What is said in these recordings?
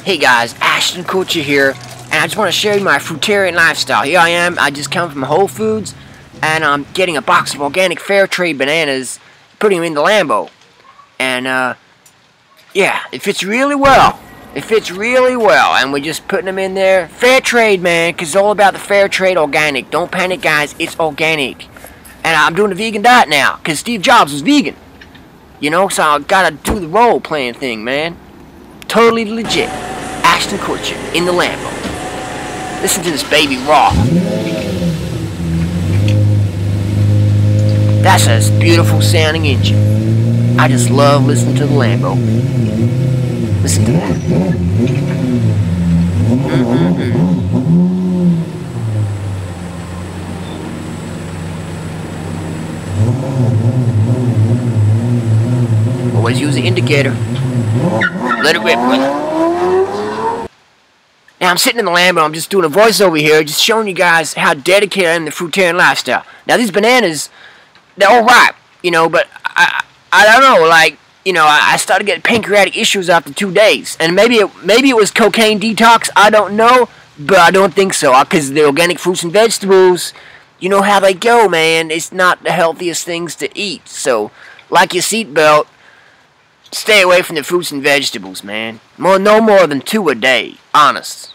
Hey guys, Ashton Kutcher here, and I just want to share my fruitarian lifestyle. Here I am, I just come from Whole Foods, and I'm getting a box of organic fair trade bananas, putting them in the Lambo. And, yeah, it fits really well. It fits really well, and we're just putting them in there. Fair trade, man, because it's all about the fair trade organic. Don't panic, guys, it's organic. And I'm doing a vegan diet now, because Steve Jobs was vegan. You know, so I gotta do the role-playing thing, man. Totally legit. Ashton Kutcher in the Lambo. Listen to this baby raw. That's a beautiful sounding engine. I just love listening to the Lambo. Listen to that. Always use the indicator. Let it rip, brother. Now I'm sitting in the Lambo, I'm just doing a voiceover here, just showing you guys how dedicated I am to the fruitarian lifestyle. Now these bananas, they're all ripe, you know, but I don't know, like, you know, I started getting pancreatic issues after 2 days. And maybe it was cocaine detox, I don't know, but I don't think so. Because the organic fruits and vegetables, you know how they go, man. It's not the healthiest things to eat. So, like your seatbelt, stay away from the fruits and vegetables, man. No more than 2 a day, honest.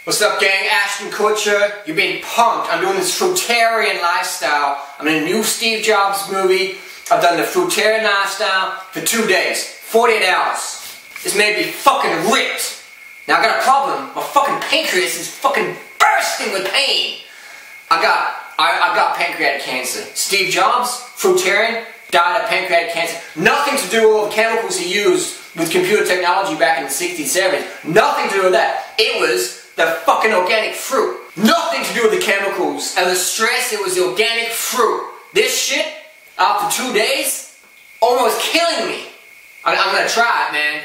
What's up, gang? Ashton Kutcher. You're being punked. I'm doing this fruitarian lifestyle. I'm in a new Steve Jobs movie. I've done the fruitarian lifestyle for 2 days, 48 hours. This made me fucking ripped. Now I got a problem. My fucking pancreas is fucking bursting with pain. I got pancreatic cancer. Steve Jobs, fruitarian, died of pancreatic cancer. Nothing to do with all the chemicals he used with computer technology back in the 60s, 70s. Nothing to do with that. It was the fucking organic fruit. Nothing to do with the chemicals and the stress. It was the organic fruit. This shit, after 2 days, almost killing me. I'm gonna try it, man,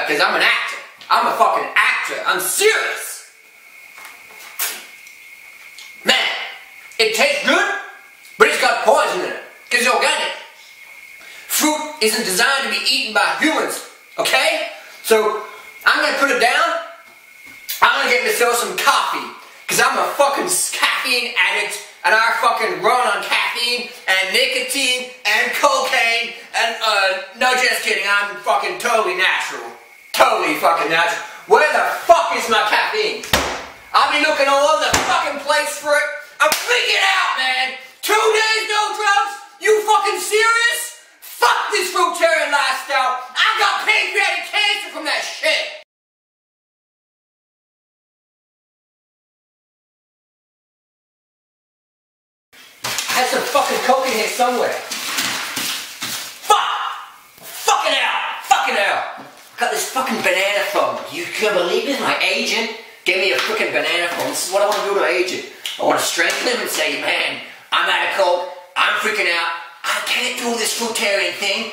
because I'm an actor. I'm a fucking actor. I'm serious. Man, it tastes good, but it's got poison in it, because it's organic. Fruit isn't designed to be eaten by humans, okay? So, I'm gonna put it down. I'm gonna get myself some coffee, because I'm a fucking caffeine addict, and I fucking run on caffeine, and nicotine, and cocaine, and no, just kidding, I'm fucking totally natural. Totally fucking natural. Where the fuck is my caffeine? I'll be looking all over the fucking place for it. I'm freaking out, man. 2 days, no drugs? You fucking serious? Fuck this fruitarian lifestyle. I got pancreatic cancer from that shit. I had some fucking coke in here somewhere. Fuck! Fucking out! Fucking out! Got this fucking banana phone. You can believe it? My agent gave me a freaking banana phone. This is what I want to do to my agent. I want to strangle him and say, man, I'm out of coke. I'm freaking out. I can't do this fruitarian thing.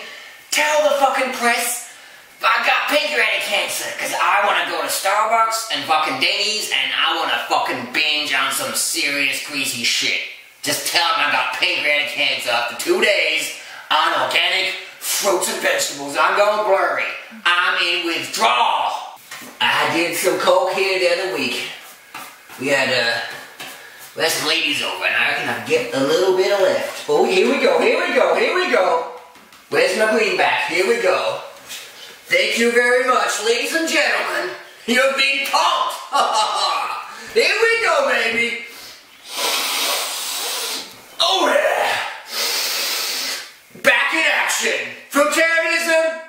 Tell the fucking press I got pancreatic cancer because I want to go to Starbucks and fucking Denny's and I want to fucking binge on some serious greasy shit. Just tell them I got pancreatic cancer after 2 days on organic fruits and vegetables. I'm going blurry. I'm in withdrawal. I did some coke here the other week. We had some ladies over and I reckon I'll get a little bit of left. Oh, here we go, here we go, here we go. Where's my greenback? Here we go. Thank you very much, ladies and gentlemen. You're being punked. Here we go, baby. Oh yeah! Back in action! Fruitarianism,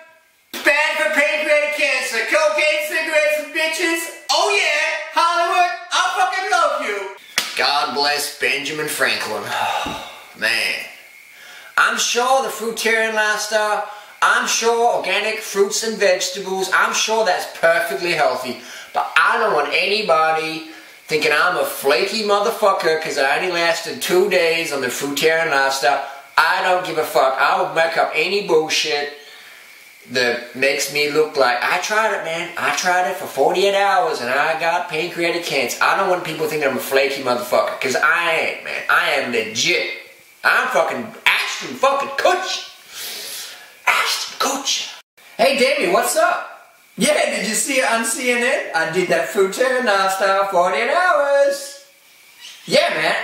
bad for pancreatic cancer, cocaine, cigarettes, and bitches. Oh yeah! Hollywood, I fucking love you! God bless Benjamin Franklin. Man. I'm sure the fruitarian lifestyle, I'm sure organic fruits and vegetables, I'm sure that's perfectly healthy. But I don't want anybody thinking I'm a flaky motherfucker because I only lasted 2 days on the fruitarian lifestyle. I don't give a fuck. I will make up any bullshit that makes me look like I tried it, man. I tried it for 48 hours and I got pancreatic cancer. I don't want people thinking I'm a flaky motherfucker because I ain't, man. I am legit. I'm fucking Ashton fucking Kutcher. Ashton Kutcher. Hey, Davey, what's up? Yeah, did you see it on CNN? I did that Fruitarian lifestyle 48 hours. Yeah, man,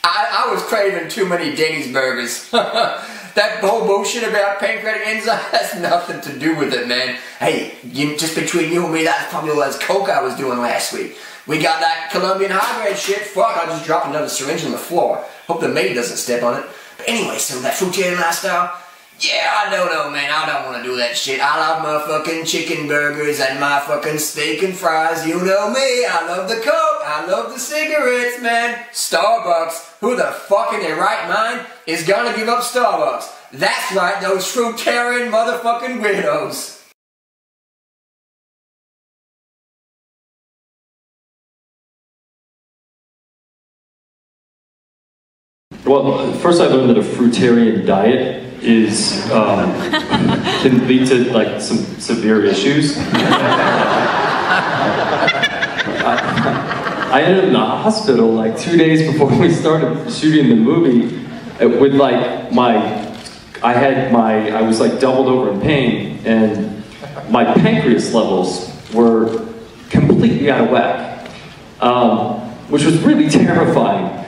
I was craving too many Denny's burgers. That whole bullshit about pancreatic enzyme has nothing to do with it, man. Hey, just between you and me, that's probably all that coke I was doing last week. We got that Colombian high-grade shit. Fuck, I just dropped another syringe on the floor. Hope the maid doesn't step on it. But anyway, so that Fruitarian lifestyle, yeah, I don't know, man. I don't want to do that shit. I love my fucking chicken burgers and my fucking steak and fries. You know me. I love the coke. I love the cigarettes, man. Starbucks. Who the fuck in their right mind is gonna give up Starbucks? That's right, those fruitarian motherfucking weirdos. Well, first I learned that a fruitarian diet is can lead to like some severe issues. I ended up in the hospital like 2 days before we started shooting the movie with like I was like doubled over in pain, and my pancreas levels were completely out of whack, which was really terrifying.